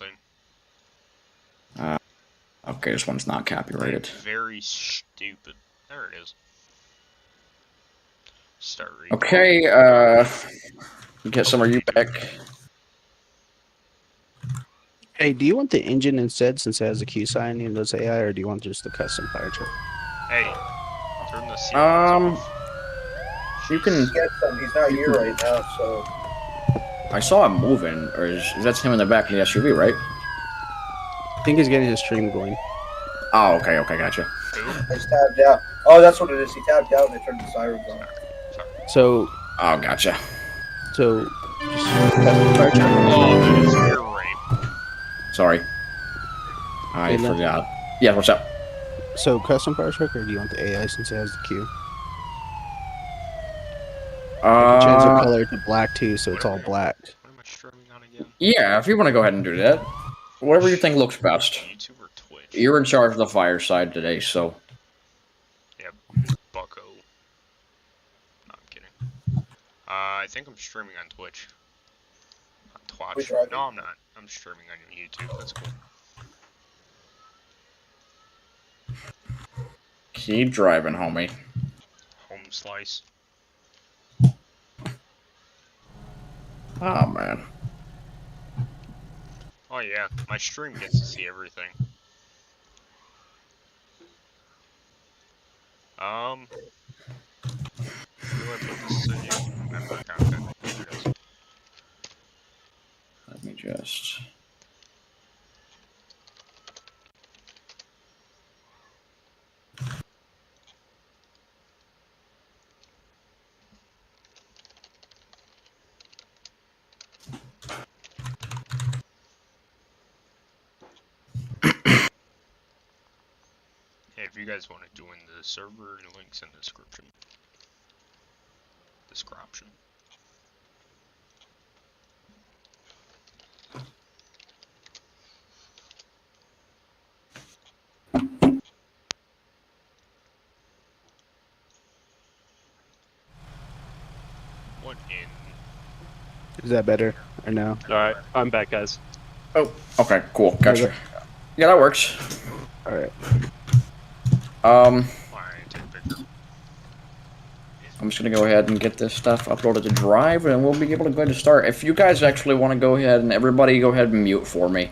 thing. Okay, this one's not copyrighted. Very stupid. There it is. Start reading. Okay, get some of you back. Hey, do you want the engine instead since it has a Q sign and does AI, or do you want just the custom fire truck? Hey, turn the sequence off. You can get some. He's not here right now, so. I saw him moving, or is that's him in the back of the SUV, right? I think he's getting his stream going. Oh, okay, gotcha. I just tabbed out. Oh, that's what it is. He tabbed out and I turned the sirens on. So. Oh, gotcha. So. Just custom fire truck. Oh, that is fear rape. Sorry. I forgot. Yeah, what's up? So custom fire truck, or do you want the AI since it has the Q? You can change the color to black too, so it's all black. What am I streaming on again? Yeah, if you want to go ahead and do that. Whatever you think looks best. YouTube or Twitch? You're in charge of the fire side today, so. Yeah, bucko. No, I'm kidding. I think I'm streaming on Twitch. On Twitch? No, I'm not. I'm streaming on YouTube. That's cool. Keep driving, homie. Home slice. Oh, man. Oh yeah, my stream gets to see everything. Where do I put this in here? I'm not content. There it is. Let me just... Hey, if you guys want to join the server, links in the description. What in? Is that better or no? Alright, I'm back, guys. Oh, okay, cool. Gotcha. Yeah, that works. Alright. I'm just gonna go ahead and get this stuff uploaded to Drive, and we'll be able to go ahead and start. If you guys actually want to go ahead and everybody go ahead and mute for me,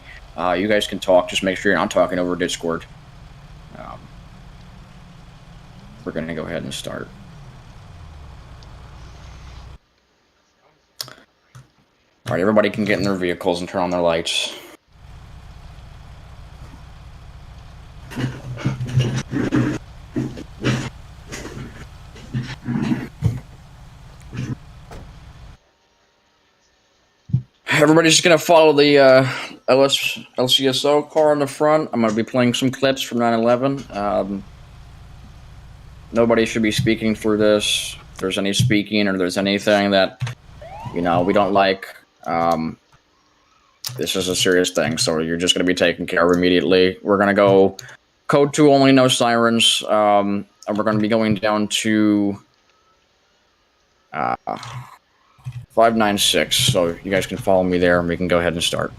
you guys can talk. Just make sure you're not talking over Discord. We're gonna go ahead and start. All right, everybody can get in their vehicles and turn on their lights. Everybody's just gonna follow the LCSO car in the front. I'm gonna be playing some clips from 9/11. Nobody should be speaking through this. If there's any speaking or there's anything that, you know, we don't like, this is a serious thing, so you're just gonna be taken care of immediately. We're gonna go code 2 only, no sirens, and we're gonna be going down to 596, so you guys can follow me there and we can go ahead and start.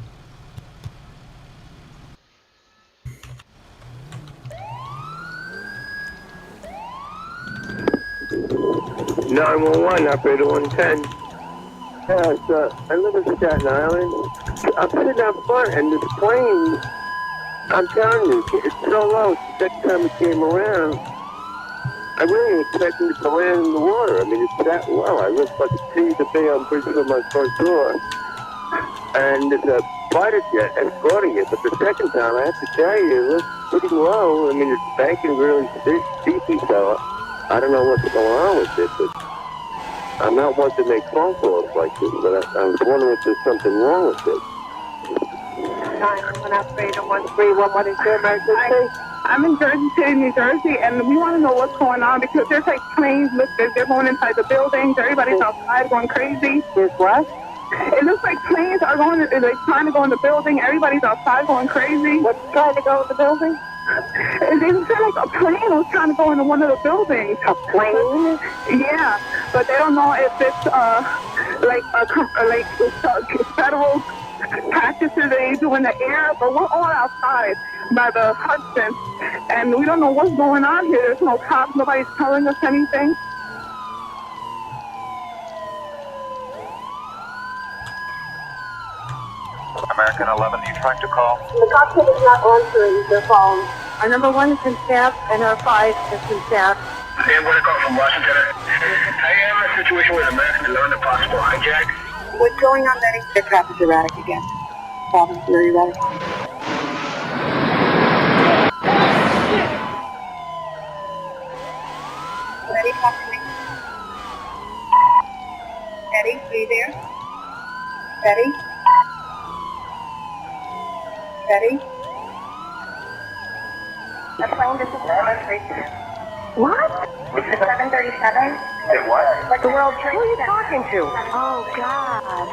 (911) operator 110. Yes, I live in Staten Island. I'm sitting out front and this plane, I'm telling you, it's so low. It's the second time it came around. I really ain't expecting it to land in the water. I mean, it's that low. I look like a see the bay on bridge from my front door. And there's a fighter jet escorting it. But the second time, I have to tell you, it looks pretty low. I mean, it's banking really steeply, so I don't know what's going on with it. But I'm not one to make phone calls like this, but I was wondering if there's something wrong with it. 911 operator 131, is your emergency? I'm in Jersey City, New Jersey, and we want to know what's going on because there's like planes, look, they're going inside the buildings, everybody's outside going crazy. There's what? It looks like planes are going, like trying to go in the building, everybody's outside going crazy. What's trying to go in the building? It looks like a plane was trying to go into one of the buildings. A plane? Yeah, but they don't know if it's like it's federal practices they do in the air, but we're all outside by the Hudson, and we don't know what's going on here. There's no cops. Nobody's telling us anything. American 11, you trying to call? The cockpit is not answering their phone. Our number 1 is in staff, and our 5 is in staff. Hey, I'm going to call from Washington. I am in a situation with American 11, a possible hijack. What's going on, Betty? The aircraft is erratic again. Problems very erratic. Betty, talk to me. Betty, are you there? Betty? Betty? The plane just What? The 737? Hey, what? Like the World Trade Center. Who are you talking to? Oh, God.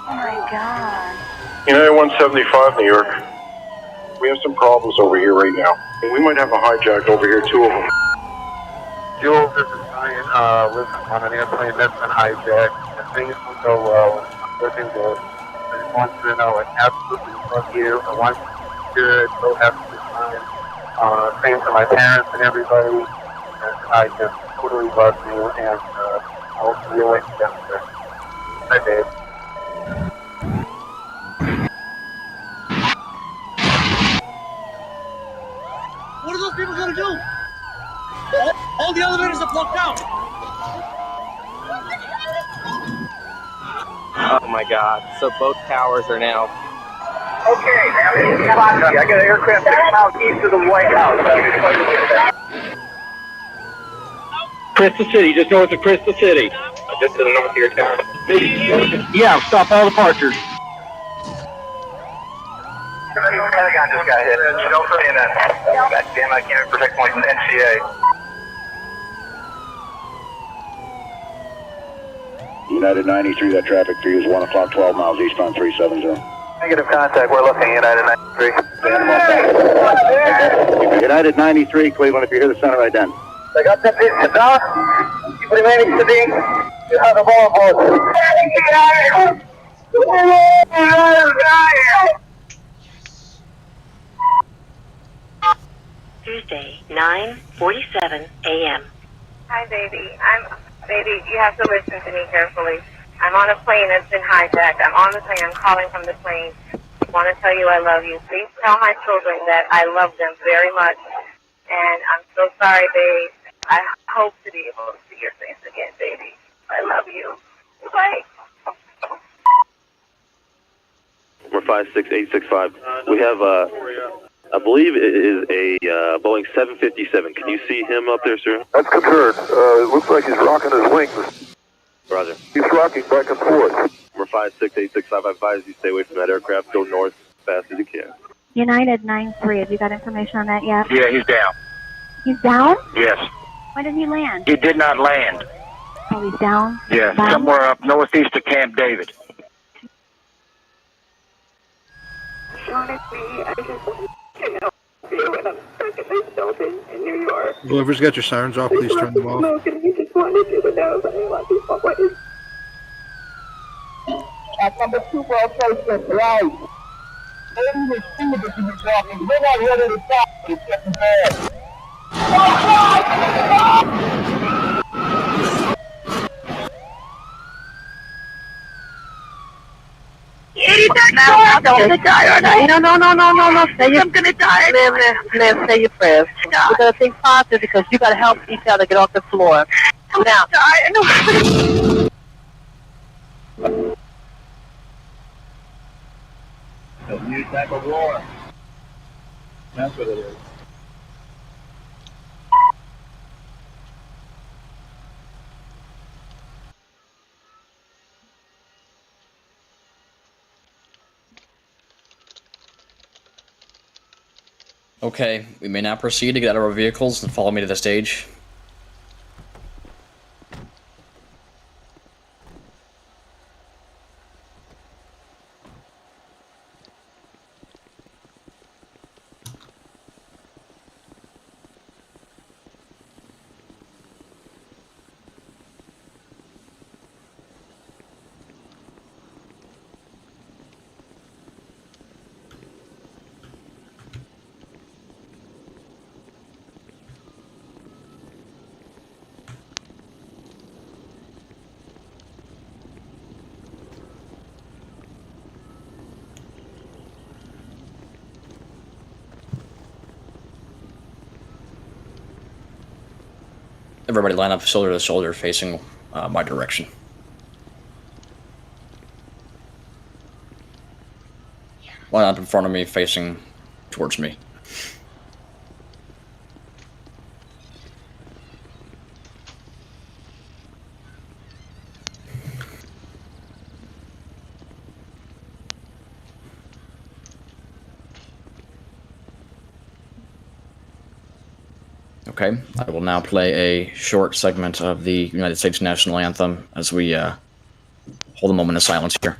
Oh, my God. United 175, New York. We have some problems over here right now. We might have a hijack over here, 2 of them. Joel, this is Ryan, lives on an airplane that's been hijacked. And things will go well. Looking good. I just want you to know I absolutely love you. I want you to be good. So happy to time. Same for my parents and everybody. And I just totally love you, and I'll see you later. Bye, babe. What are those people gonna do? All the elevators are blocked out. Oh my God! So both towers are now. Okay, now this is Foxy. I got an aircraft 6 miles east of the White House. Crystal City, just north of Crystal City. Just to the north of your town. Yeah, stop all departures. Pentagon just got hit. Don't put in that. God damn, I can't even protect points in NCA. United 93, that traffic for you is 1 o'clock, 12 miles eastbound 370. Negative contact, we're looking United 93. United 93, Cleveland, if you hear the center right then. I got that piece of dog. Keep remaining to be on the ball. Tuesday, 9:47 a.m. Hi, baby. Baby, you have to listen to me carefully. I'm on a plane that's been hijacked. I'm on the plane. I'm calling from the plane. I want to tell you I love you. Please tell my children that I love them very much. And I'm so sorry, babe. I hope to be able to see your face again, baby. I love you. Bye. We're 56865. We have, I believe it is a Boeing 757. Can you see him up there, sir? That's confirmed. It looks like he's rocking his wings. Roger. He's rocking back and forth. We're 56865. I advise you stay away from that aircraft. Go north as fast as you can. United 93. Have you got information on that yet? Yeah, he's down. He's down? Yes. Why didn't he land? He did not land. Oh, he's down? Yes, Down? somewhere up northeast of Camp David. Honestly, I just want to help you, and I'm stuck in this building in New York. Whoever's got your sirens off, please turn them off. Smoke, and he just wanted you to know that I love you always. At number 2 World Trade Center, right. Lady was stupid if you were talking. We're not ready to stop. It's getting bad. I'm gonna die, aren't I? No. Say I'm gonna die. Live, say your prayers. You gotta think positive because you gotta help each other get off the floor. I'm now. Die. A new type of war. That's what it is. Okay, we may now proceed to get out of our vehicles and follow me to the stage. Everybody line up shoulder to shoulder facing my direction. Line up in front of me facing towards me. Okay, I will now play a short segment of the United States National Anthem as we hold a moment of silence here.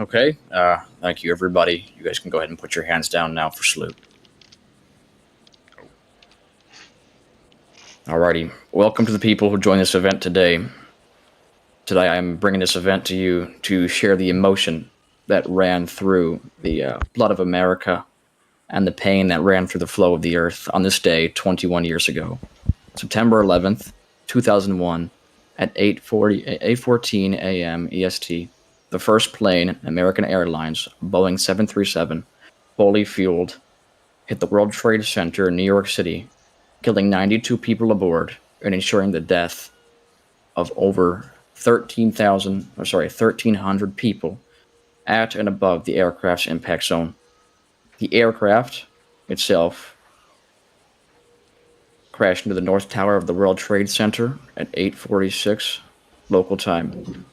Okay, thank you, everybody. You guys can go ahead and put your hands down now for salute. Alrighty, welcome to the people who joined this event today. Today I'm bringing this event to you to share the emotion that ran through the blood of America and the pain that ran through the flow of the earth on this day 21 years ago. September 11th, 2001, at 8:14 a.m. EST, the first plane, American Airlines, Boeing 737, fully fueled, hit the World Trade Center in New York City, killing 92 people aboard and ensuring the death of over 1,300 people at and above the aircraft's impact zone. The aircraft itself crashed into the North Tower of the World Trade Center at 8:46 local time.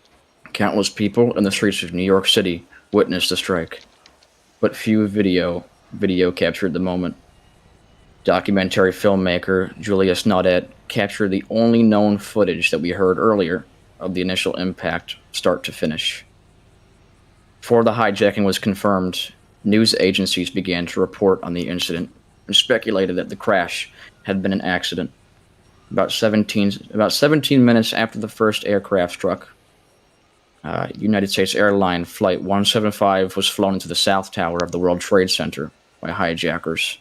Countless people in the streets of New York City witnessed the strike, but few video captured the moment. Documentary filmmaker Julius Naudet captured the only known footage that we heard earlier of the initial impact, start to finish. Before the hijacking was confirmed, news agencies began to report on the incident and speculated that the crash had been an accident. About 17 minutes after the first aircraft struck, United States Airline Flight 175 was flown into the South Tower of the World Trade Center by hijackers.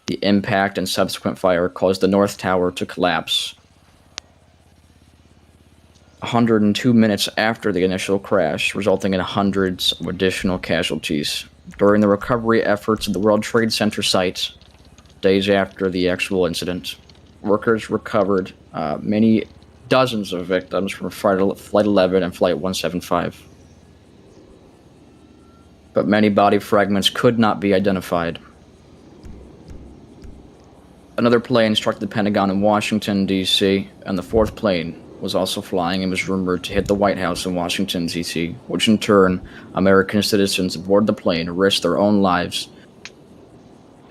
The impact and subsequent fire caused the North Tower to collapse. 102 minutes after the initial crash, resulting in hundreds of additional casualties. During the recovery efforts at the World Trade Center site, days after the actual incident, workers recovered many dozens of victims from Flight 11 and Flight 175. But many body fragments could not be identified. Another plane struck the Pentagon in Washington, D.C., and the fourth plane was also flying and was rumored to hit the White House in Washington, D.C., which in turn, American citizens aboard the plane risked their own lives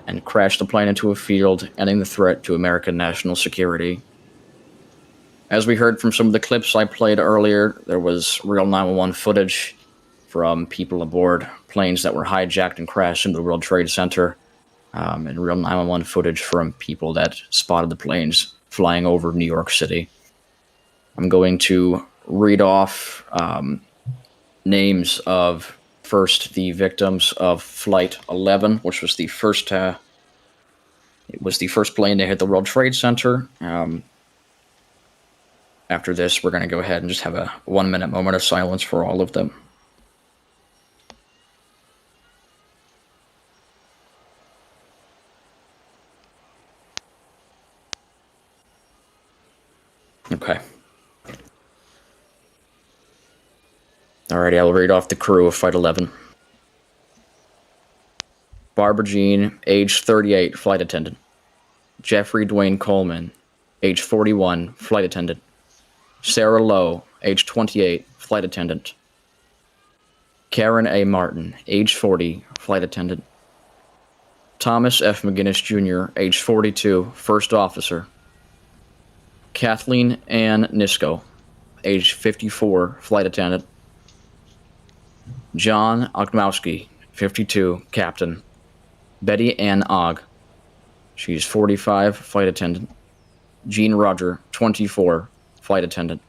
and crashed the plane into a field, ending the threat to American national security. As we heard from some of the clips I played earlier, there was real 911 footage from people aboard planes that were hijacked and crashed into the World Trade Center, and real 911 footage from people that spotted the planes flying over New York City. I'm going to read off names of first the victims of Flight 11, which was the first. It was the first plane to hit the World Trade Center. After this, we're going to go ahead and just have a 1-minute moment of silence for all of them. Okay. Alrighty, I'll read off the crew of Flight 11. Barbara Jean, age 38, flight attendant. Jeffrey Dwayne Coleman, age 41, flight attendant. Sarah Lowe, age 28, flight attendant. Karen A. Martin, age 40, flight attendant. Thomas F. McGinnis Jr., age 42, first officer. Kathleen Ann Nisco, age 54, flight attendant. John Ogmowski, 52, captain. Betty Ann Ogg, she's 45, flight attendant. Jean Roger, 24, flight attendant.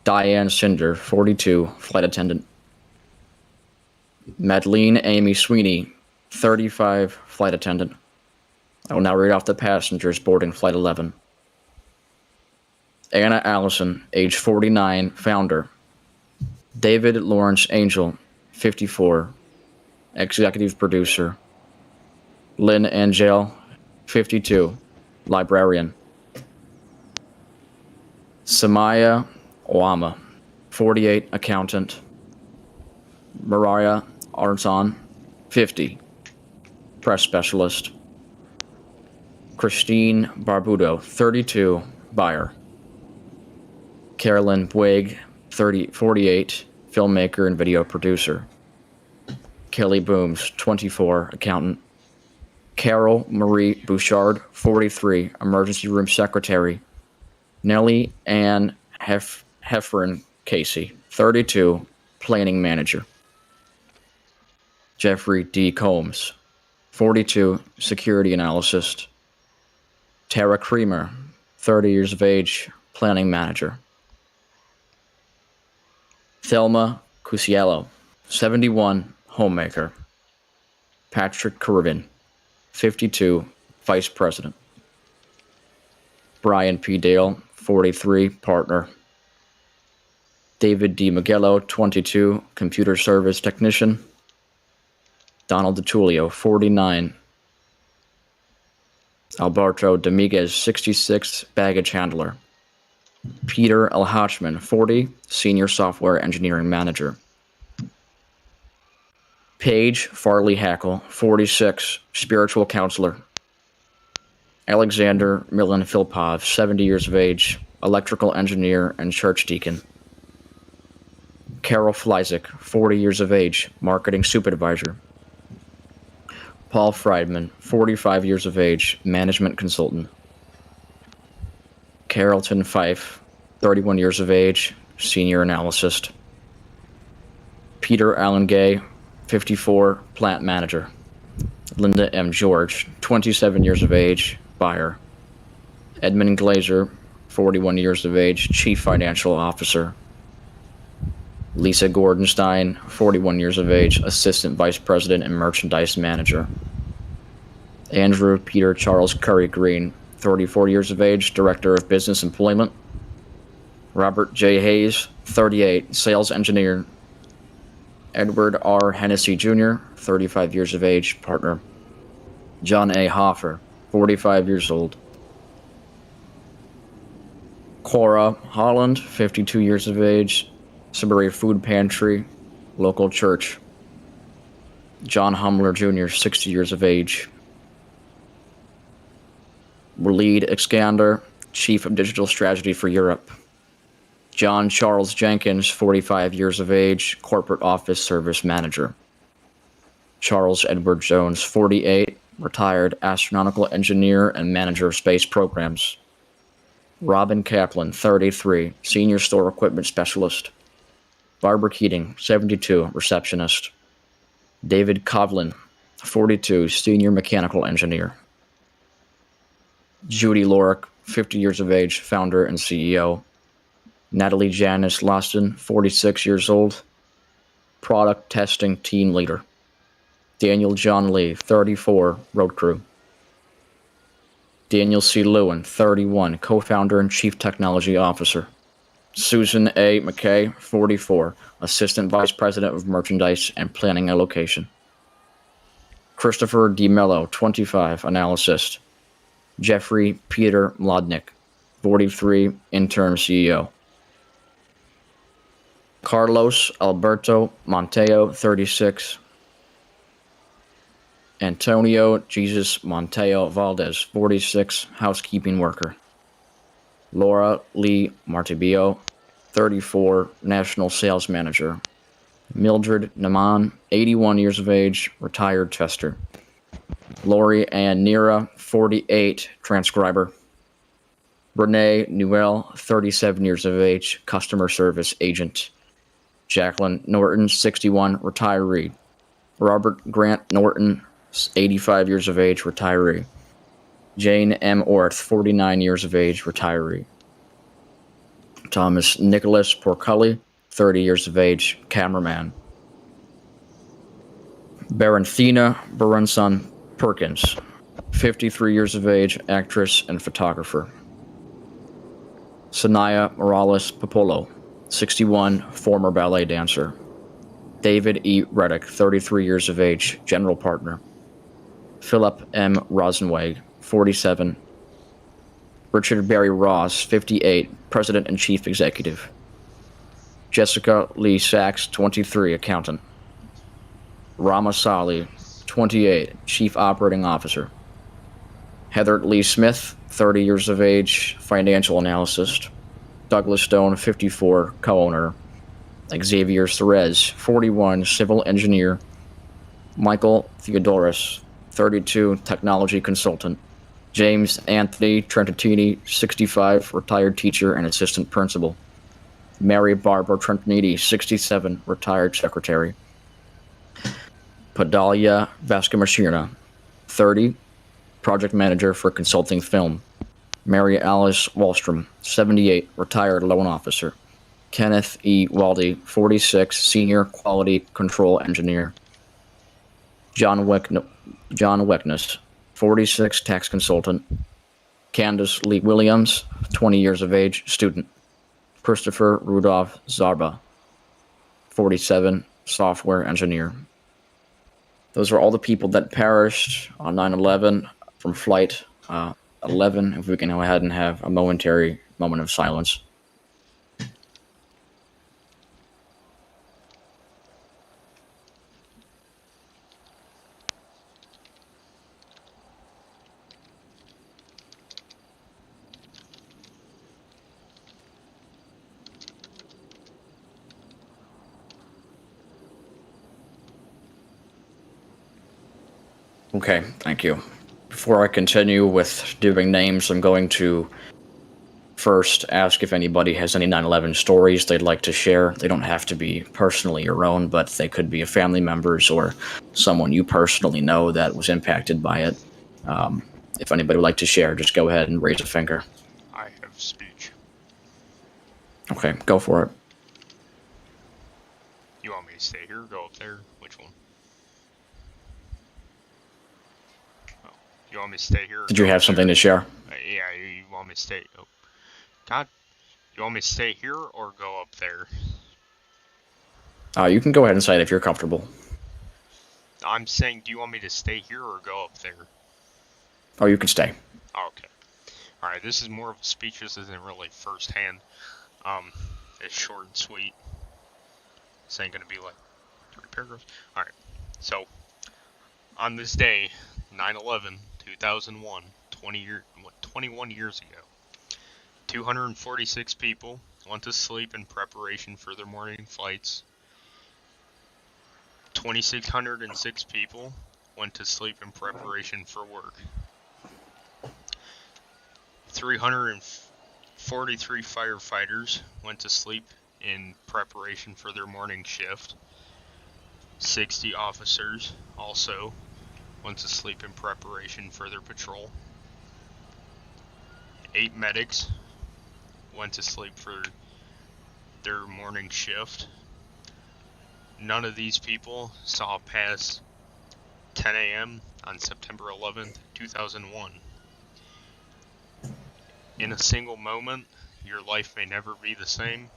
Diane Cinder, 42, flight attendant. Madeline Amy Sweeney, 35, flight attendant. I will now read off the passengers boarding Flight 11. Anna Allison, age 49, founder. David Lawrence Angel, 54, executive producer. Lynn Angel, 52, librarian. Samaya Oama, 48, accountant. Mariah Arzon, 50, press specialist. Christine Barbudo, 32, buyer. Carolyn Boig, 48, filmmaker and video producer. Kelly Booms, 24, accountant. Carol Marie Bouchard, 43, emergency room secretary. Nellie Ann Heffern Casey, 32, planning manager. Jeffrey D. Combs, 42, security analyst. Tara Creamer, 30 years of age, planning manager. Thelma Cusiello, 71, homemaker. Patrick Curvin, 52, vice president. Brian P. Dale, 43, partner. David D. Magello, 22, computer service technician. Donald DiTullio, 49. Alberto Dominguez, 66, baggage handler. Peter L. Hotchman, 40, senior software engineering manager. Paige Farley Hackle, 46, spiritual counselor. Alexander Milan Filipov, 70 years of age, electrical engineer and church deacon. Carol Fleizik, 40 years of age, marketing supervisor. Paul Friedman, 45 years of age, management consultant. Carrollton Fife, 31 years of age, senior analyst. Peter Allen Gay, 54, plant manager. Linda M. George, 27 years of age, buyer. Edmund Glazer, 41 years of age, chief financial officer. Lisa Gordenstein, 41 years of age, assistant vice president and merchandise manager. Andrew Peter Charles Curry Green, 34 years of age, director of business employment. Robert J. Hayes, 38, sales engineer. Edward R. Hennessy Jr., 35 years of age, partner. John A. Hoffer, 45 years old. Cora Holland, 52 years of age, Subury Food Pantry, local church. John Humler Jr., 60 years of age. Waleed Iskander, Chief of Digital Strategy for Europe. John Charles Jenkins, 45 years of age, Corporate Office Service Manager. Charles Edward Jones, 48, retired astronautical engineer and manager of space programs. Robin Kaplan, 33, Senior Store Equipment Specialist. Barbara Keating, 72, receptionist. David Kovlin, 42, Senior Mechanical Engineer. Judy Lorick, 50 years of age, founder and CEO. Natalie Janice Lawson, 46 years old, product testing team leader. Daniel John Lee, 34, road crew. Daniel C. Lewin, 31, co-founder and chief technology officer. Susan A. McKay, 44, assistant vice president of merchandise and planning allocation. Christopher D. Mello, 25, analyst. Jeffrey Peter Mlodnik, 43, interim CEO. Carlos Alberto Monteo, 36. Antonio Jesus Monteo Valdez, 46, housekeeping worker. Laura Lee Martibio, 34, national sales manager. Mildred Naman, 81 years of age, retired tester. Lori Ann Nera, 48, transcriber. Renee Newell, 37 years of age, customer service agent. Jacqueline Norton, 61, retiree. Robert Grant Norton, 85 years of age, retiree. Jane M. Orth, 49 years of age, retiree. Thomas Nicholas Porcully, 30 years of age, cameraman. Baranthina Baranson Perkins, 53 years of age, actress and photographer. Sanaya Morales Popolo, 61, former ballet dancer. David E. Reddick, 33 years of age, general partner. Philip M. Rosenweg, 47. Richard Barry Ross, 58, president and chief executive. Jessica Lee Sachs, 23, accountant. Rama Sali, 28, chief operating officer. Heather Lee Smith, 30 years of age, financial analyst. Douglas Stone, 54, co-owner. Xavier Therese, 41, civil engineer. Michael Theodoros, 32, technology consultant. James Anthony Trentini, 65, retired teacher and assistant principal. Mary Barbara Trentiniti, 67, retired secretary. Padalia Vascamachina, 30, project manager for consulting film. Mary Alice Wallstrom, 78, retired loan officer. Kenneth E. Waldy, 46, senior quality control engineer. John Weckness, 46, tax consultant. Candace Lee Williams, 20 years of age, student. Christopher Rudolph Zarba, 47, software engineer. Those are all the people that perished on 9/11 from Flight 11. If we can go ahead and have a momentary moment of silence. Okay, thank you. Before I continue with doing names, I'm going to first ask if anybody has any 9/11 stories they'd like to share. They don't have to be personally your own, but they could be a family member's or someone you personally know that was impacted by it. If anybody would like to share, just go ahead and raise a finger. I have speech. Okay, go for it. You want me to stay here or go up there? Which one? Oh, you want me to stay here? Did you have something to share? Yeah, you want me to stay? Oh, God, you want me to stay here or go up there? You can go ahead and say it if you're comfortable. I'm saying, do you want me to stay here or go up there? Oh, you can stay. Oh, okay. Alright, this is more of a speech. This isn't really firsthand. It's short and sweet. This ain't gonna be like 3 paragraphs. Alright, so, on this day, 9/11, 2001, 21 years ago, 246 people went to sleep in preparation for their morning flights. 2,606 people went to sleep in preparation for work. 343 firefighters went to sleep in preparation for their morning shift. 60 officers also went to sleep in preparation for their patrol. 8 medics went to sleep for their morning shift. None of these people saw past 10 a.m. on September 11th, 2001. In a single moment, your life may never be the same.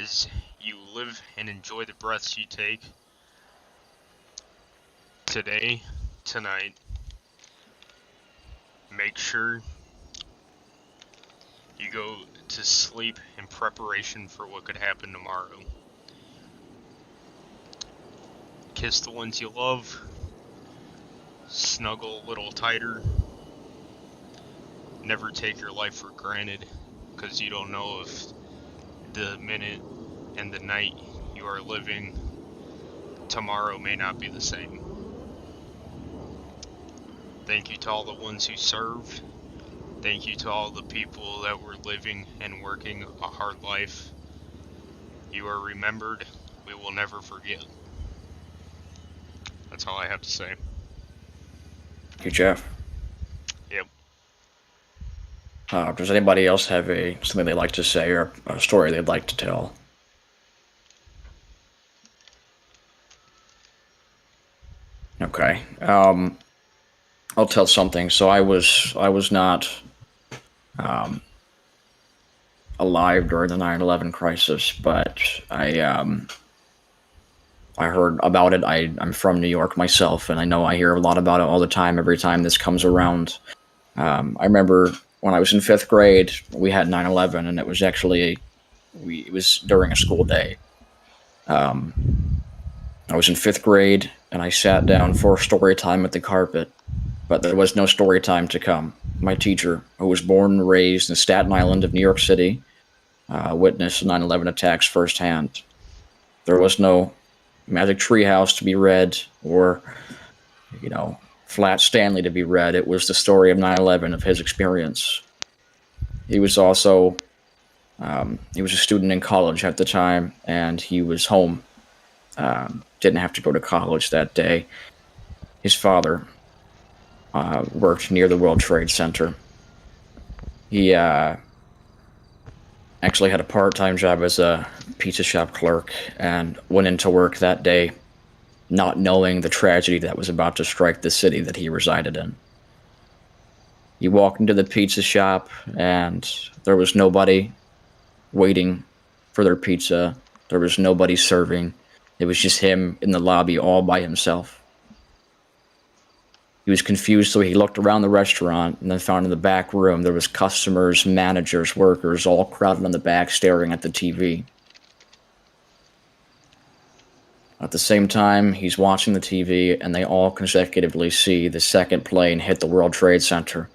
As you live and enjoy the breaths you take today, tonight, make sure You go to sleep in preparation for what could happen tomorrow. Kiss the ones you love. Snuggle a little tighter. Never take your life for granted, because you don't know if the minute and the night you are living tomorrow may not be the same. Thank you to all the ones who served. Thank you to all the people that were living and working a hard life. You are remembered. We will never forget. That's all I have to say. Thank you, Jeff. Yep. Does anybody else have something they'd like to say or a story they'd like to tell? Okay. I'll tell something. So I was not alive during the 9/11 crisis, but I heard about it. I'm from New York myself, and I know I hear a lot about it all the time. Every time this comes around, I remember when I was in 5th grade, we had 9/11, and it was actually it was during a school day. I was in 5th grade, and I sat down for story time at the carpet, but there was no story time to come. My teacher, who was born and raised in Staten Island of New York City, witnessed 9/11 attacks firsthand. There was no Magic Treehouse to be read, or, Flat Stanley to be read. It was the story of 9/11, of his experience. He was also, he was a student in college at the time, and he was home. Didn't have to go to college that day. His father worked near the World Trade Center. He actually had a part-time job as a pizza shop clerk and went into work that day not knowing the tragedy that was about to strike the city that he resided in. He walked into the pizza shop, and there was nobody waiting for their pizza. There was nobody serving. It was just him in the lobby all by himself. He was confused, so he looked around the restaurant and then found in the back room there was customers, managers, workers, all crowded in the back staring at the TV. At the same time, he's watching the TV, and they all consecutively see the second plane hit the World Trade Center.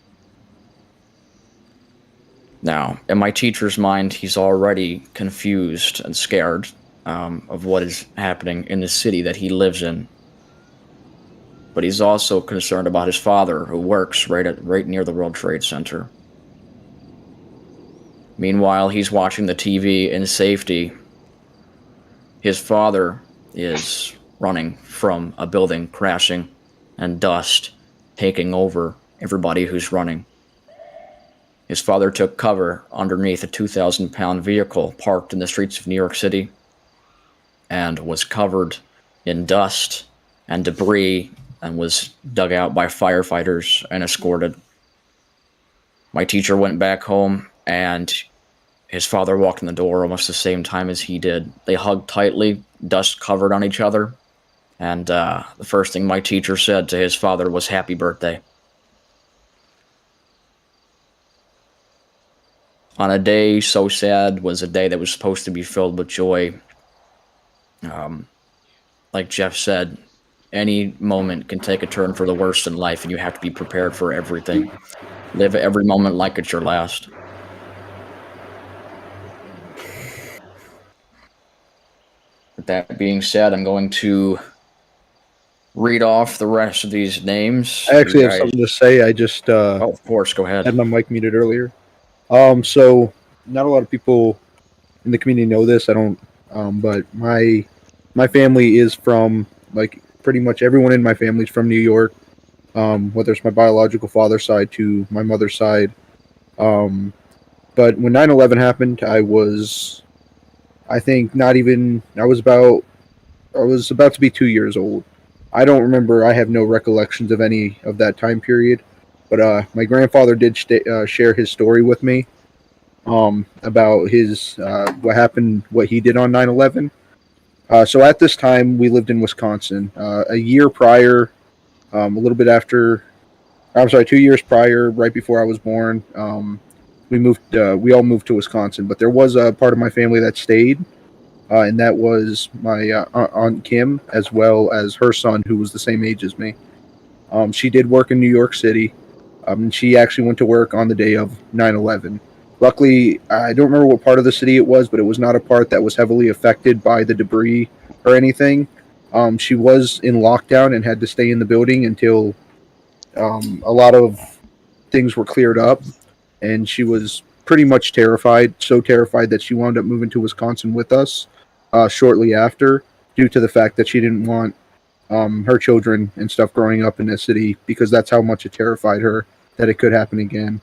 Now, in my teacher's mind, he's already confused and scared of what is happening in the city that he lives in. But he's also concerned about his father, who works right near the World Trade Center. Meanwhile, he's watching the TV in safety. His father is running from a building crashing and dust taking over everybody who's running. His father took cover underneath a 2,000-pound vehicle parked in the streets of New York City and was covered in dust and debris and was dug out by firefighters and escorted. My teacher went back home, and his father walked in the door almost the same time as he did. They hugged tightly, dust covered on each other, and the first thing my teacher said to his father was, "Happy birthday." On a day so sad was a day that was supposed to be filled with joy. Like Jeff said, any moment can take a turn for the worst in life, and you have to be prepared for everything. Live every moment like it's your last. With that being said, I'm going to read off the rest of these names. I actually have something to say. I just oh, of course, go ahead. Had my mic muted earlier. So not a lot of people in the community know this. I don't, but my family is from, like, pretty much everyone in my family is from New York. Whether it's my biological father's side to my mother's side. But when 9/11 happened, I was about to be 2 years old. I don't remember. I have no recollections of any of that time period. But my grandfather did share his story with me about his what happened, what he did on 9/11. So at this time, we lived in Wisconsin. A year prior, a little bit after, I'm sorry, 2 years prior, right before I was born, We all moved to Wisconsin, but there was a part of my family that stayed, and that was my aunt Kim, as well as her son, who was the same age as me. She did work in New York City. She actually went to work on the day of 9/11. Luckily, I don't remember what part of the city it was, but it was not a part that was heavily affected by the debris or anything. She was in lockdown and had to stay in the building until a lot of things were cleared up, and she was pretty much terrified, so terrified that she wound up moving to Wisconsin with us shortly after, due to the fact that she didn't want her children and stuff growing up in the city, because that's how much it terrified her that it could happen again.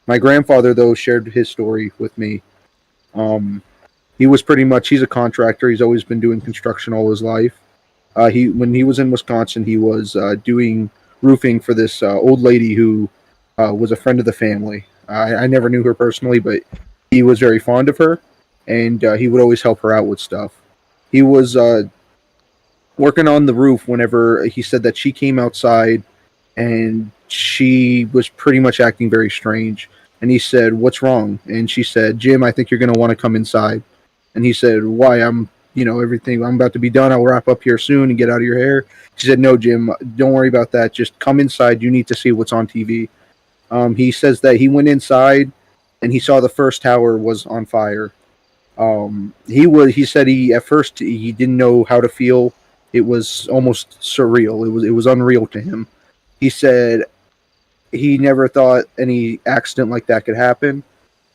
My grandfather, though, shared his story with me. He was pretty much, he's a contractor. He's always been doing construction all his life. When he was in Wisconsin, he was doing roofing for this old lady who was a friend of the family. I never knew her personally, but he was very fond of her, and he would always help her out with stuff. He was working on the roof whenever he said that she came outside, and she was pretty much acting very strange. And he said, "What's wrong?" And she said, "Jim, I think you're going to want to come inside." And he said, "Why? Everything, I'm about to be done. I'll wrap up here soon and get out of your hair." She said, "No, Jim, don't worry about that. Just come inside. You need to see what's on TV." He says that he went inside and he saw the first tower was on fire. He said at first he didn't know how to feel. It was almost surreal. It was unreal to him. He said he never thought any accident like that could happen.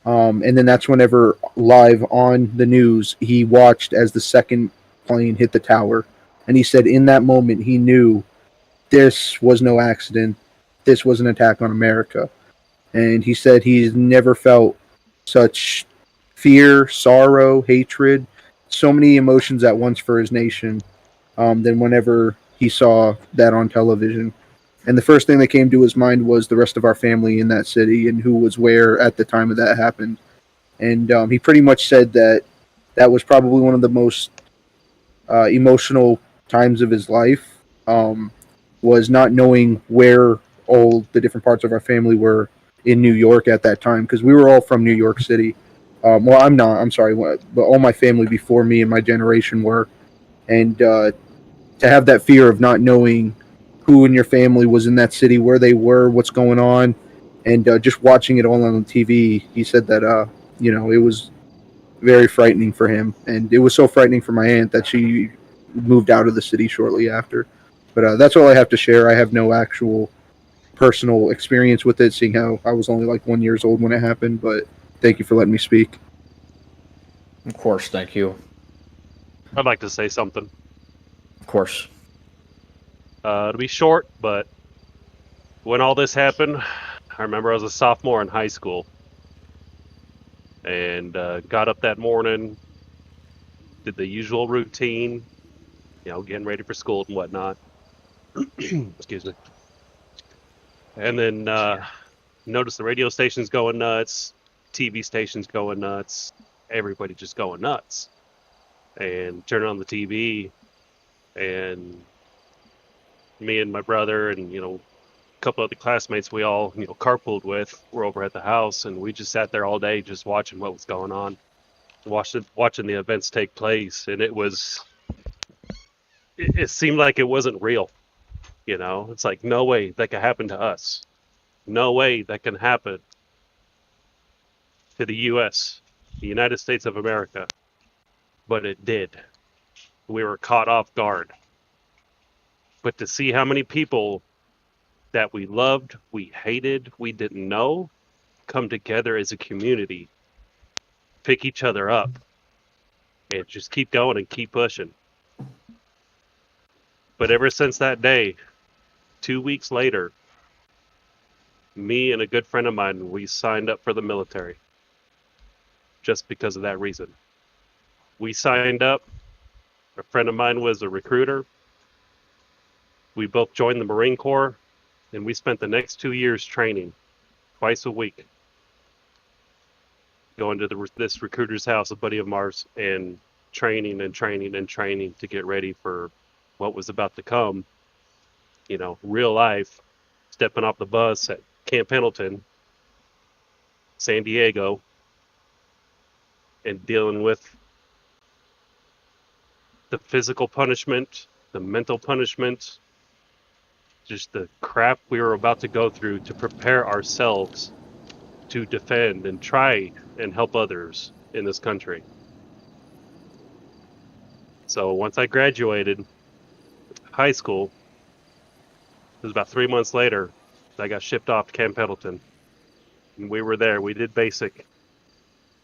And then that's whenever live on the news, he watched as the second plane hit the tower. And he said in that moment, he knew this was no accident. This was an attack on America. And he said he's never felt such fear, sorrow, hatred, so many emotions at once for his nation than whenever he saw that on television. And the first thing that came to his mind was the rest of our family in that city and who was where at the time of that happened. And he pretty much said that was probably one of the most emotional times of his life, was not knowing where all the different parts of our family were in New York at that time, because we were all from New York City. Well, I'm sorry, but all my family before me and my generation were. And to have that fear of not knowing who in your family was in that city, where they were, what's going on, and just watching it all on TV, he said that, it was very frightening for him. And it was so frightening for my aunt that she moved out of the city shortly after. But that's all I have to share. I have no actual personal experience with it, seeing how I was only like 1 year old when it happened. But thank you for letting me speak. Of course, thank you. I'd like to say something. Of course. To be short, but when all this happened, I remember I was a sophomore in high school. And got up that morning, did the usual routine, getting ready for school and whatnot. Excuse me. And then noticed the radio stations going nuts, TV stations going nuts, everybody just going nuts. And turn on the TV, and me and my brother and, a couple other classmates we all, carpooled with, were over at the house, and we just sat there all day just watching what was going on, watching the events take place. And it seemed like it wasn't real. It's like, no way that could happen to us. No way that can happen to the U.S., the United States of America. But it did. We were caught off guard. But to see how many people that we loved, we hated, we didn't know, come together as a community, pick each other up, and just keep going and keep pushing. But ever since that day, 2 weeks later, me and a good friend of mine, we signed up for the military. Just because of that reason. We signed up. A friend of mine was a recruiter. We both joined the Marine Corps, and we spent the next 2 years training twice a week. Going to this recruiter's house, a buddy of ours, and training and training and training to get ready for what was about to come. Real life, stepping off the bus at Camp Pendleton, San Diego, and dealing with the physical punishment, the mental punishment, just the crap we were about to go through to prepare ourselves to defend and try and help others in this country. So once I graduated high school, it was about 3 months later, I got shipped off to Camp Pendleton. And we were there. We did basic.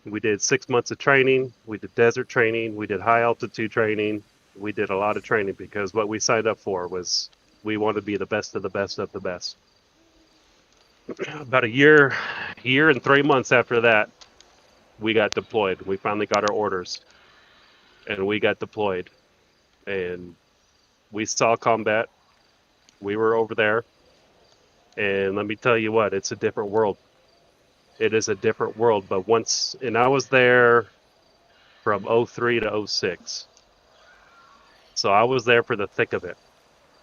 We did 6 months of training. We did desert training. We did high altitude training. We did a lot of training because what we signed up for was we wanted to be the best of the best of the best. About a year and 3 months after that, we got deployed. We finally got our orders, and we got deployed. And we saw combat. We were over there, and let me tell you what, it's a different world. It is a different world. But and I was there from 03 to 06. So I was there for the thick of it.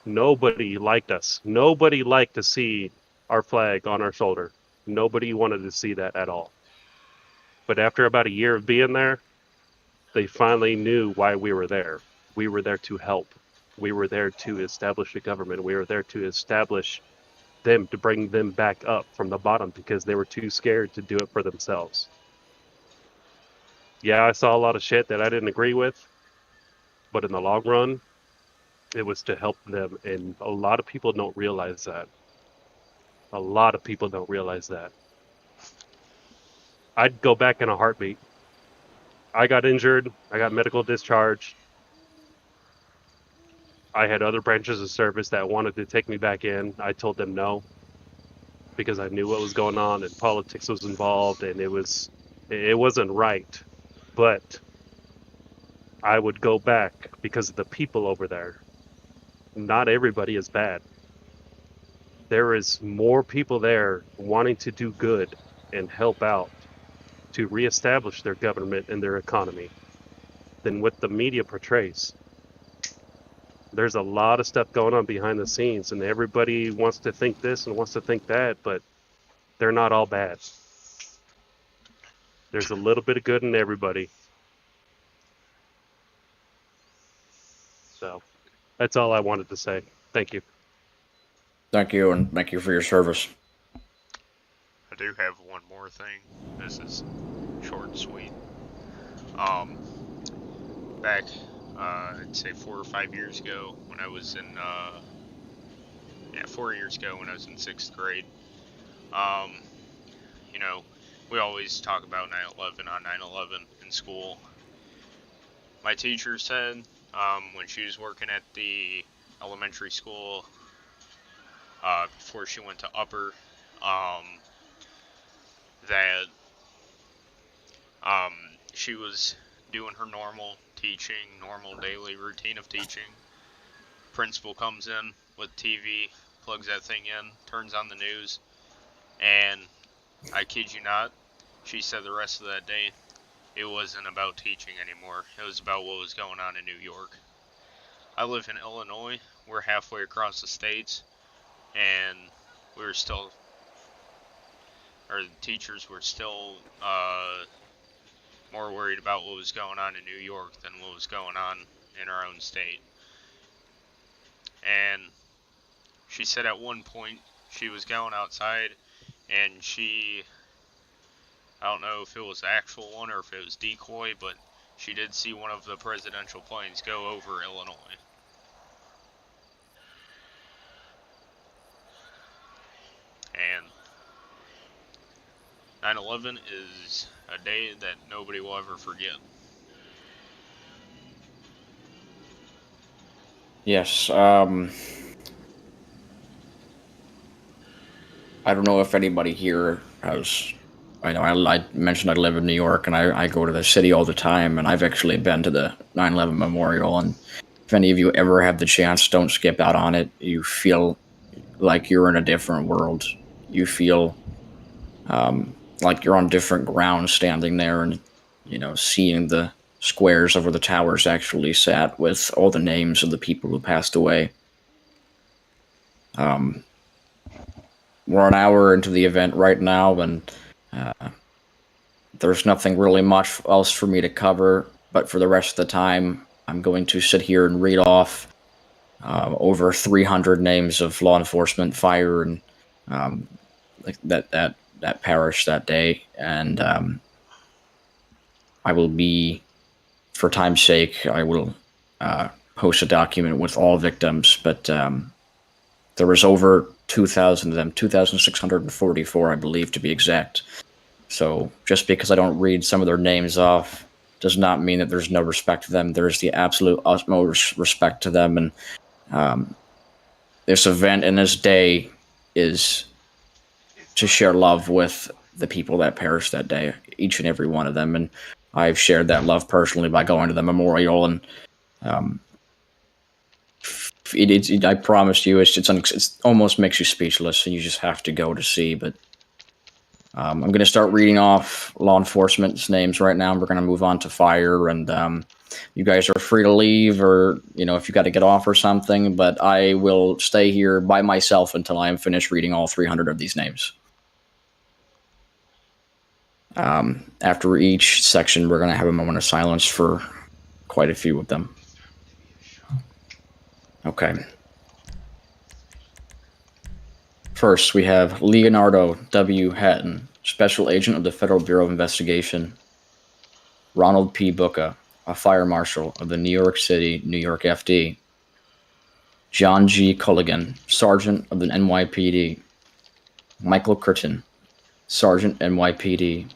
Nobody liked us. Nobody liked to see our flag on our shoulder. Nobody wanted to see that at all. But after about a year of being there, they finally knew why we were there. We were there to help. We were there to establish a government. We were there to establish them, to bring them back up from the bottom because they were too scared to do it for themselves. Yeah, I saw a lot of shit that I didn't agree with, but in the long run, it was to help them, and a lot of people don't realize that. A lot of people don't realize that. I'd go back in a heartbeat. I got injured. I got medical discharge. I had other branches of service that wanted to take me back in. I told them no because I knew what was going on and politics was involved, and it wasn't right. But I would go back because of the people over there. Not everybody is bad. There is more people there wanting to do good and help out to reestablish their government and their economy than what the media portrays. There's a lot of stuff going on behind the scenes, and everybody wants to think this and wants to think that, but they're not all bad. There's a little bit of good in everybody. So that's all I wanted to say. Thank you. Thank you, and thank you for your service. I do have one more thing. This is short and sweet. Back, I'd say 4 or 5 years ago, when I was in, 4 years ago when I was in 6th grade, you know, we always talk about 9/11 on 9/11 in school. My teacher said, when she was working at the elementary school, before she went to upper, that she was doing her normal teaching, normal daily routine of teaching. Principal comes in with TV, plugs that thing in, turns on the news, and I kid you not, she said the rest of that day it wasn't about teaching anymore. It was about what was going on in New York. I live in Illinois. We're halfway across the states, and we were still, or the teachers were still more worried about what was going on in New York than what was going on in our own state. And she said at one point she was going outside and I don't know if it was the actual one or if it was decoy, but she did see one of the presidential planes go over Illinois. And 9/11 is a day that nobody will ever forget. Yes, I don't know if anybody here has, I know I mentioned I live in New York, and I go to the city all the time, and I've actually been to the 9/11 memorial, and if any of you ever have the chance, don't skip out on it. You feel like you're in a different world. You feel like you're on different ground standing there and, you know, seeing the squares over the towers actually sat with all the names of the people who passed away. We're an hour into the event right now, and There's nothing really much else for me to cover, but for the rest of the time, I'm going to sit here and read off over 300 names of law enforcement, fire, and that perished that day. And I will be, for time's sake, I will post a document with all victims, but there was over 2,000 of them, 2,644, I believe, to be exact. So just because I don't read some of their names off does not mean that there's no respect to them. There's the absolute utmost respect to them, and this event and this day is to share love with the people that perished that day, each and every one of them, and I've shared that love personally by going to the memorial, and I promise you, it almost makes you speechless, and you just have to go to see. But I'm going to start reading off law enforcement's names right now, and we're going to move on to fire, and you guys are free to leave, or, if you got to get off or something, but I will stay here by myself until I am finished reading all 300 of these names. After each section, we're going to have a moment of silence for quite a few of them. Okay. First, we have Leonardo W. Hatton, Special Agent of the Federal Bureau of Investigation. Ronald P. Bucca, a Fire Marshal of the New York City, New York FD. John G. Culligan, Sergeant of the NYPD. Michael Curtin, Sergeant NYPD.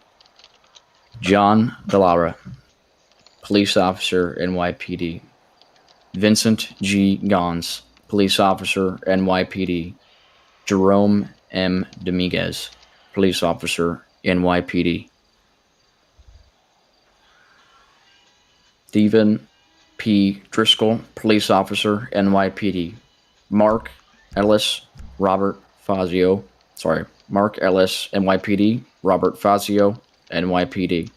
John Delara, Police Officer NYPD. Vincent G. Gons, Police Officer NYPD. Jerome M. Dominguez, Police Officer NYPD. Stephen P. Driscoll, Police Officer NYPD. Mark Ellis, Mark Ellis, NYPD. Robert Fazio, NYPD.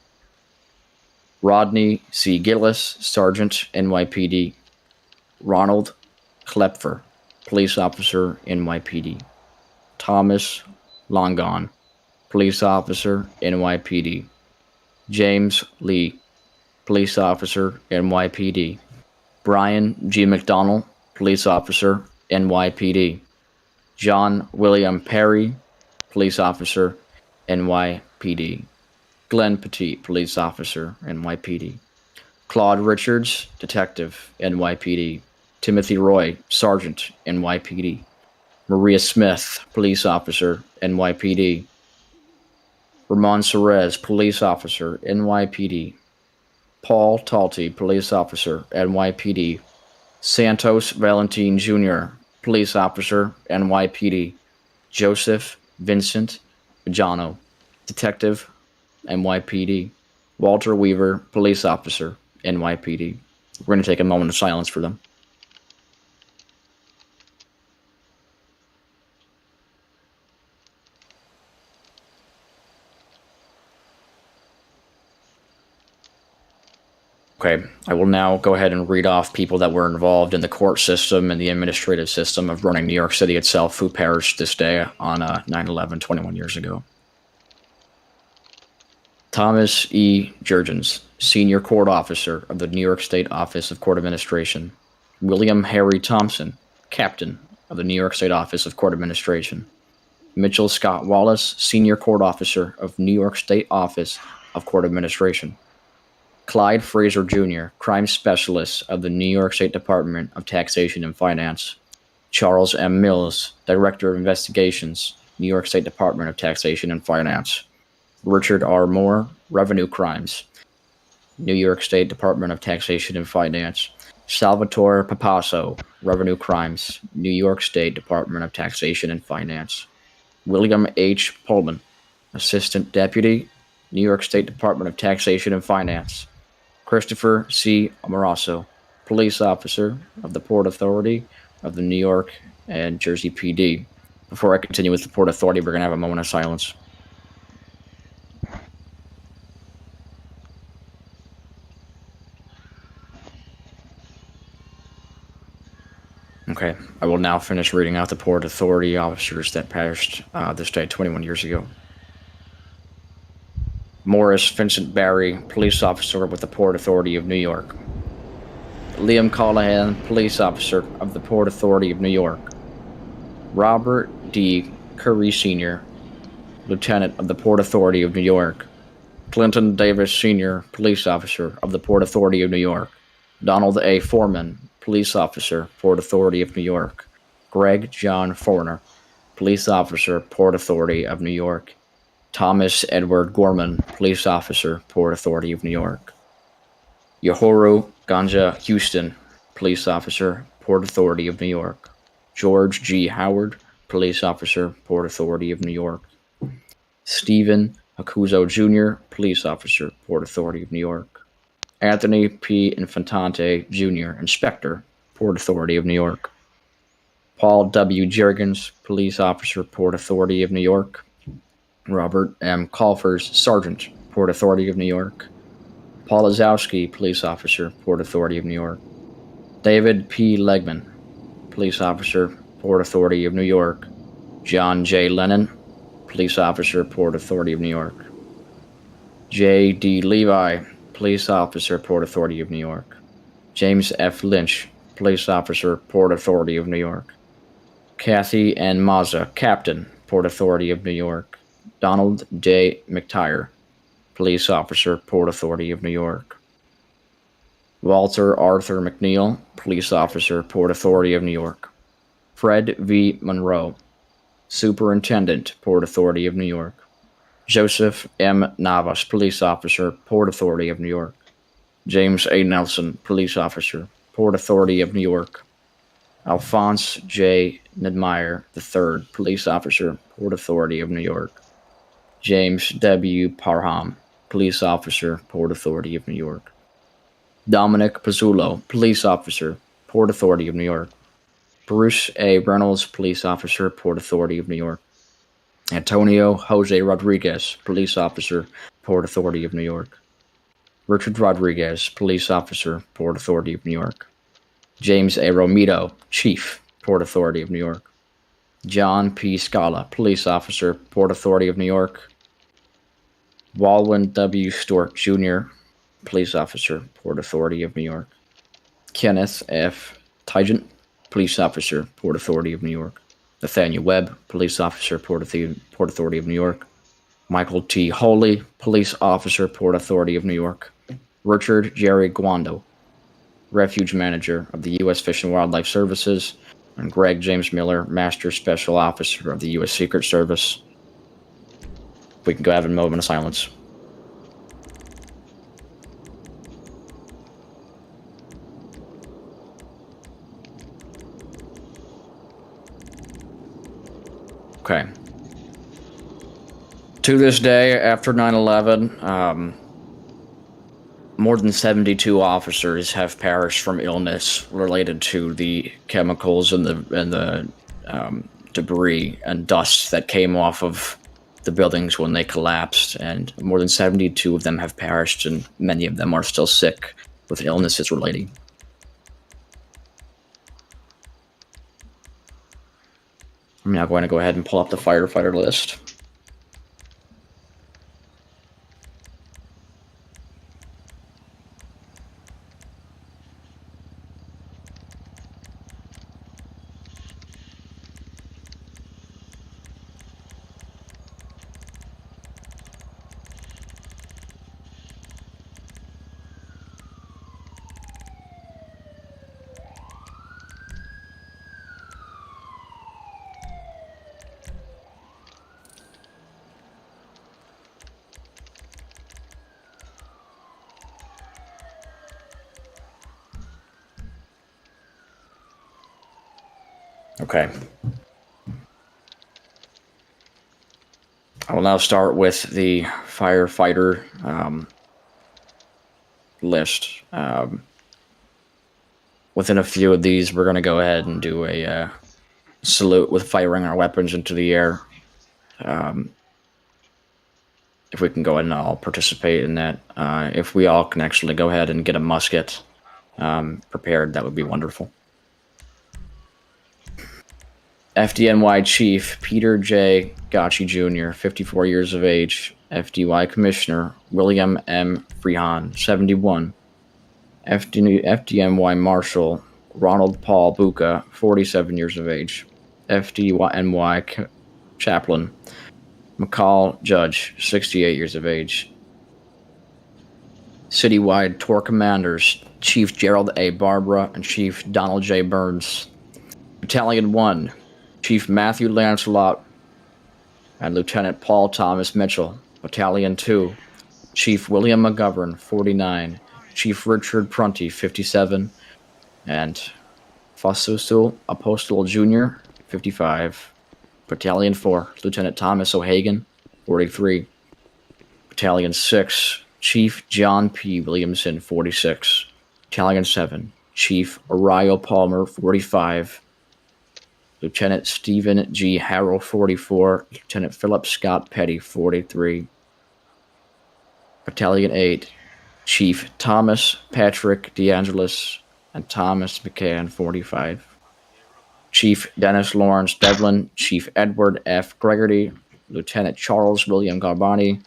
Rodney C. Gillis, Sergeant, NYPD. Ronald Klepfer, Police Officer, NYPD. Thomas Longon, Police Officer, NYPD. James Lee, Police Officer, NYPD. Brian G. McDonald, Police Officer, NYPD. John William Perry, Police Officer, NYPD. Glenn Petit, Police Officer, NYPD. Claude Richards, Detective, NYPD. Timothy Roy, Sergeant, NYPD. Maria Smith, Police Officer, NYPD. Ramon Cerez, Police Officer, NYPD. Paul Talty, Police Officer, NYPD. Santos Valentin Jr., Police Officer, NYPD. Joseph Vincent Vajano, Detective, NYPD. Walter Weaver, Police Officer, NYPD. We're going to take a moment of silence for them. Okay, I will now go ahead and read off people that were involved in the court system and the administrative system of running New York City itself who perished this day on 9/11, 21 years ago. Thomas E. Jurgens, Senior Court Officer of the New York State Office of Court Administration. William Harry Thompson, Captain of the New York State Office of Court Administration. Mitchell Scott Wallace, Senior Court Officer of New York State Office of Court Administration. Clyde Fraser Jr., Crime Specialist of the New York State Department of Taxation and Finance. Charles M. Mills, Director of Investigations, New York State Department of Taxation and Finance. Richard R. Moore, Revenue Crimes, New York State Department of Taxation and Finance. Salvatore Papasso, Revenue Crimes, New York State Department of Taxation and Finance. William H. Pullman, Assistant Deputy, New York State Department of Taxation and Finance. Christopher C. Amoroso, Police Officer of the Port Authority of the New York and Jersey PD. Before I continue with the Port Authority, we're going to have a moment of silence. Okay, I will now finish reading out the Port Authority officers that perished this day 21 years ago. Morris Vincent Barry, police officer with the Port Authority of New York. Liam Callahan, police officer of the Port Authority of New York. Robert D. Curry Sr., lieutenant of the Port Authority of New York. Clinton Davis Sr., police officer of the Port Authority of New York. Donald A. Foreman, police officer, Port Authority of New York. Greg John Forner, police officer, Port Authority of New York. Thomas Edward Gorman, police officer, Port Authority of New York. Yohoru Ganja Houston, police officer, Port Authority of New York. George G. Howard, police officer, Port Authority of New York. Stephen Hakuzo Jr., police officer, Port Authority of New York. Anthony P. Infantante Jr., inspector, Port Authority of New York. Paul W. Jergens, police officer, Port Authority of New York. Robert M. Colfers, sergeant, Port Authority of New York. Paul Azowski, police officer, Port Authority of New York. David P. Legman, police officer, Port Authority of New York. John J. Lennon, police officer, Port Authority of New York. J. D. Levi, police officer, Port Authority of New York. James F. Lynch, police officer, Port Authority of New York. Kathy N. Mazza, captain, Port Authority of New York. Donald J. McTire, police officer, Port Authority of New York. Walter Arthur McNeil, police officer, Port Authority of New York. Fred V. Monroe, superintendent, Port Authority of New York. Joseph M. Navas, police officer, Port Authority of New York. James A. Nelson, police officer, Port Authority of New York. Alphonse J. Nedmeyer III, police officer, Port Authority of New York. James W. Parham, police officer, Port Authority of New York. Dominic Pizzulo, police officer, Port Authority of New York. Bruce A. Reynolds, police officer, Port Authority of New York. Antonio Jose Rodriguez, police officer, Port Authority of New York. Richard Rodriguez, police officer, Port Authority of New York. James A. Romito, chief, Port Authority of New York. John P. Scala, police officer, Port Authority of New York. Walwyn W. Stewart, Jr., police officer, Port Authority of New York. Kenneth F. Tygent, police officer, Port Authority of New York. Nathaniel Webb, police officer, Port Authority of New York. Michael T. Holy, police officer, Port Authority of New York. Richard Jerry Guando, refuge manager of the U.S. Fish and Wildlife Services. And Greg James Miller, Master Special Officer of the U.S. Secret Service. We can go have a moment of silence. Okay. To this day, after 9/11, more than 72 officers have perished from illness related to the chemicals and the debris and dust that came off of the buildings when they collapsed, and more than 72 of them have perished, and many of them are still sick with illnesses relating. I'm now going to go ahead and pull up the firefighter list. Okay. I will now start with the firefighter list. Within a few of these, we're going to go ahead and do a salute with firing our weapons into the air. If we can go ahead and all participate in that. If we all can actually go ahead and get a musket prepared, that would be wonderful. FDNY Chief Peter J. Gacci Jr., 54 years of age, FDY Commissioner William M. Freehon, 71. FDNY Marshal Ronald Paul Buca, 47 years of age. FDNY Chaplain McCall Judge, 68 years of age. Citywide Tour Commanders Chief Gerald A. Barbara and Chief Donald J. Burns. Battalion 1, Chief Matthew Lancelot and Lieutenant Paul Thomas Mitchell. Battalion 2, Chief William McGovern, 49. Chief Richard Prunty, 57. And Fasusul Apostle Jr., 55. Battalion 4, Lieutenant Thomas O'Hagan, 43. Battalion 6, Chief John P. Williamson, 46. Battalion 7, Chief Oriel Palmer, 45. Lieutenant Stephen G. Harrell, 44. Lieutenant Philip Scott Petty, 43. Battalion 8, Chief Thomas Patrick DeAngelis and Thomas McCann, 45. Chief Dennis Lawrence Devlin, Chief Edward F. Gregory, Lieutenant Charles William Garbani,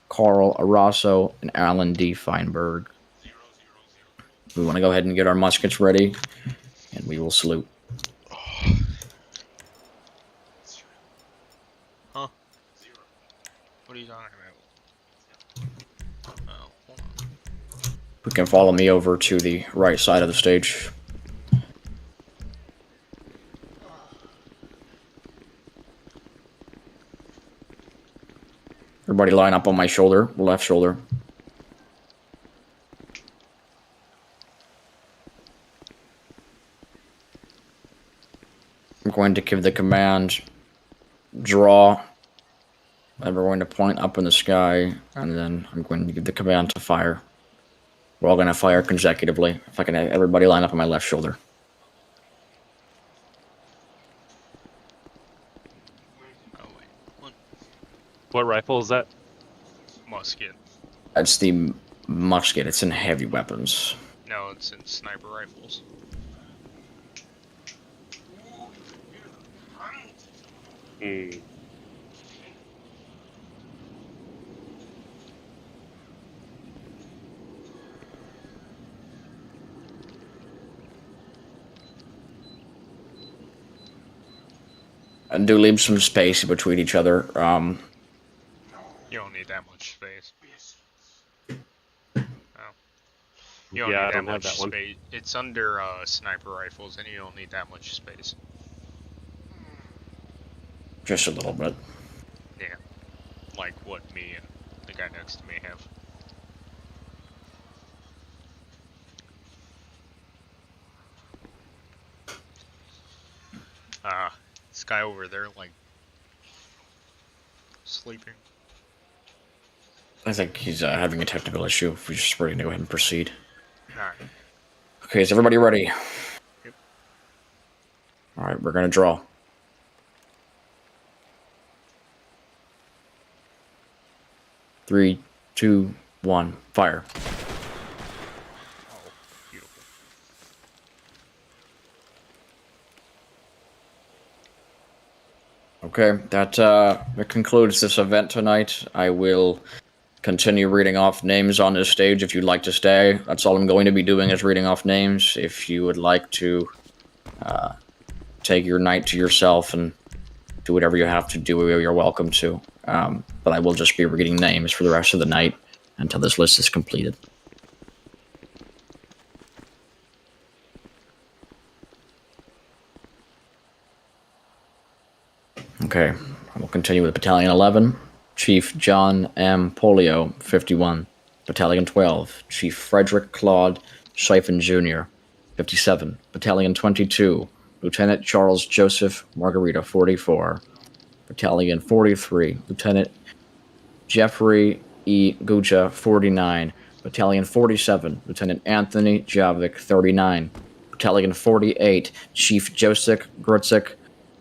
Carl Arasso, and Alan D. Feinberg. We want to go ahead and get our muskets ready, and we will salute. Huh? What are you talking about? Oh, hold on. You can follow me over to the right side of the stage. Everybody line up on my shoulder, left shoulder. I'm going to give the command, draw, and we're going to point up in the sky, and then I'm going to give the command to fire. We're all going to fire consecutively. If I can have everybody line up on my left shoulder. What rifle is that? Musket. That's the musket. It's in heavy weapons. No, it's in sniper rifles. Hmm. And do leave some space between each other. You don't need that much space. Oh. You don't Yeah, I need don't that have much that one. space. It's under sniper rifles, and you don't need that much space. Just a little bit. Yeah. Like what me and the guy next to me have. This guy over there, like, sleeping. I think he's having a technical issue. If we just ready to go ahead and proceed. Alright. Okay, is everybody ready? Yep. Alright, we're gonna draw. Three, two, one, fire. Okay, that concludes this event tonight. I will continue reading off names on this stage if you'd like to stay. That's all I'm going to be doing is reading off names. If you would like to take your night to yourself and do whatever you have to do, you're welcome to. But I will just be reading names for the rest of the night until this list is completed. Okay, I will continue with Battalion 11, Chief John M. Polio, 51. Battalion 12, Chief Frederick Claude Siphon Jr., 57. Battalion 22, Lieutenant Charles Joseph Margarita, 44. Battalion 43, Lieutenant Jeffrey E. Guja, 49. Battalion 47, Lieutenant Anthony Javik, 39. Battalion 48, Chief Joseph Grutzik,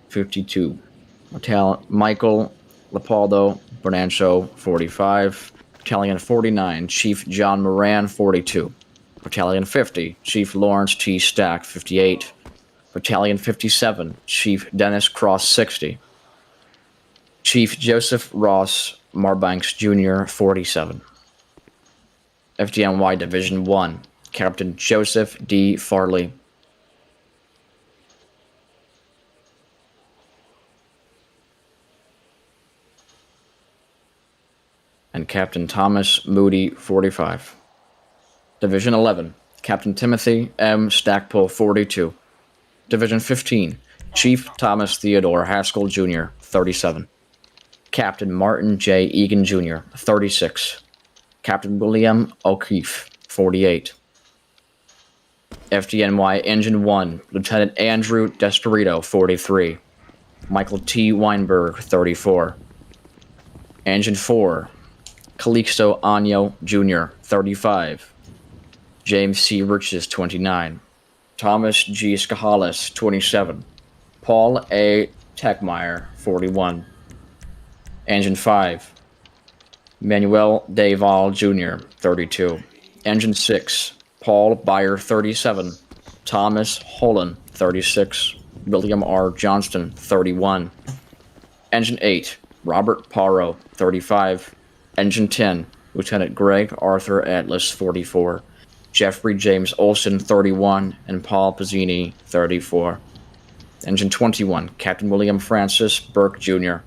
52. Michael Leopoldo Bernancho, 45. Battalion 49, Chief John Moran, 42. Battalion 50, Chief Lawrence T. Stack, 58. Battalion 57, Chief Dennis Cross, 60. Chief Joseph Ross Marbanks Jr., 47. FDNY Division 1, Captain Joseph D. Farley. And Captain Thomas Moody, 45. Division 11, Captain Timothy M. Stackpole, 42. Division 15, Chief Thomas Theodore Haskell Jr., 37. Captain Martin J. Egan Jr., 36. Captain William O'Keefe, 48. FDNY Engine 1, Lieutenant Andrew Desperito, 43. Michael T. Weinberg, 34. Engine 4, Calixto Año Jr., 35. James C. Riches, 29. Thomas G. Scahalis, 27. Paul A. Techmeyer, 41. Engine 5, Manuel Deval Jr., 32. Engine 6, Paul Beyer, 37. Thomas Holland, 36. William R. Johnston, 31. Engine 8, Robert Parro, 35. Engine 10, Lieutenant Greg Arthur Atlas, 44. Jeffrey James Olson, 31. And Paul Pizzini, 34. Engine 21, Captain William Francis Burke Jr.,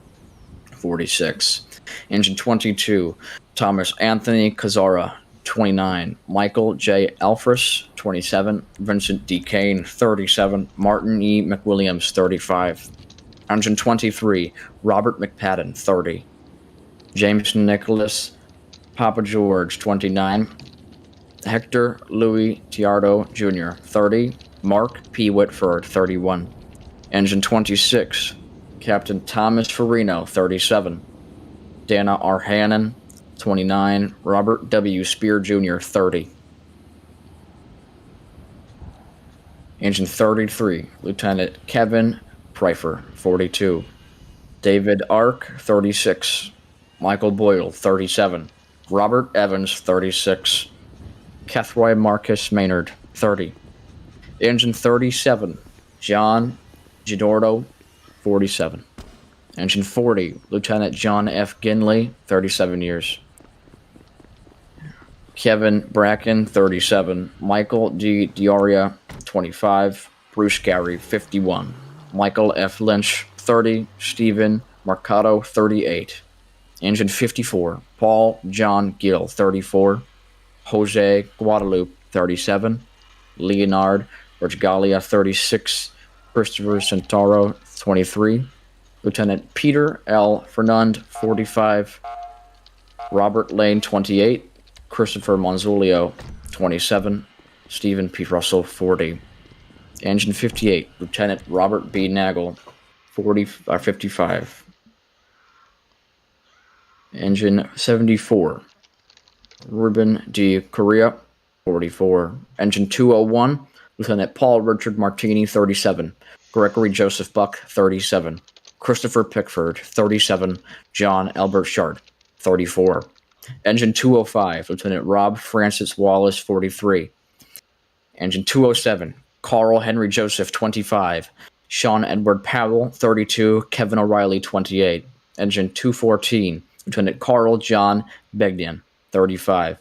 46. Engine 22, Thomas Anthony Cazzara, 29. Michael J. Alfres, 27. Vincent D. Kane, 37. Martin E. McWilliams, 35. Engine 23, Robert McPadden, 30. James Nicholas Papa George, 29. Hector Louis Tiardo Jr., 30. Mark P. Whitford, 31. Engine 26, Captain Thomas Farino, 37. Dana R. Hannon, 29. Robert W. Spear Jr., 30. Engine 33, Lieutenant Kevin Pryfer, 42. David Ark, 36. Michael Boyle, 37. Robert Evans, 36. Kethroy Marcus Maynard, 30. Engine 37, John Gidordo, 47. Engine 40, Lieutenant John F. Ginley, 37 years. Kevin Bracken, 37. Michael D. Dioria, 25. Bruce Gary, 51. Michael F. Lynch, 30. Stephen Marcato, 38. Engine 54, Paul John Gill, 34. Jose Guadalupe, 37. Leonard Bergalia, 36. Christopher Centauro, 23. Lieutenant Peter L. Fernand, 45. Robert Lane, 28. Christopher Monzulio, 27. Stephen P. Russell, 40. Engine 58, Lieutenant Robert B. Nagel, 55. Engine 74, Ruben D. Correa, 44. Engine 201, Lieutenant Paul Richard Martini, 37. Gregory Joseph Buck, 37. Christopher Pickford, 37. John Albert Shard, 34. Engine 205, Lieutenant Rob Francis Wallace, 43. Engine 207, Carl Henry Joseph, 25. Sean Edward Powell, 32. Kevin O'Reilly, 28. Engine 214, Lieutenant Carl John Begdian, 35.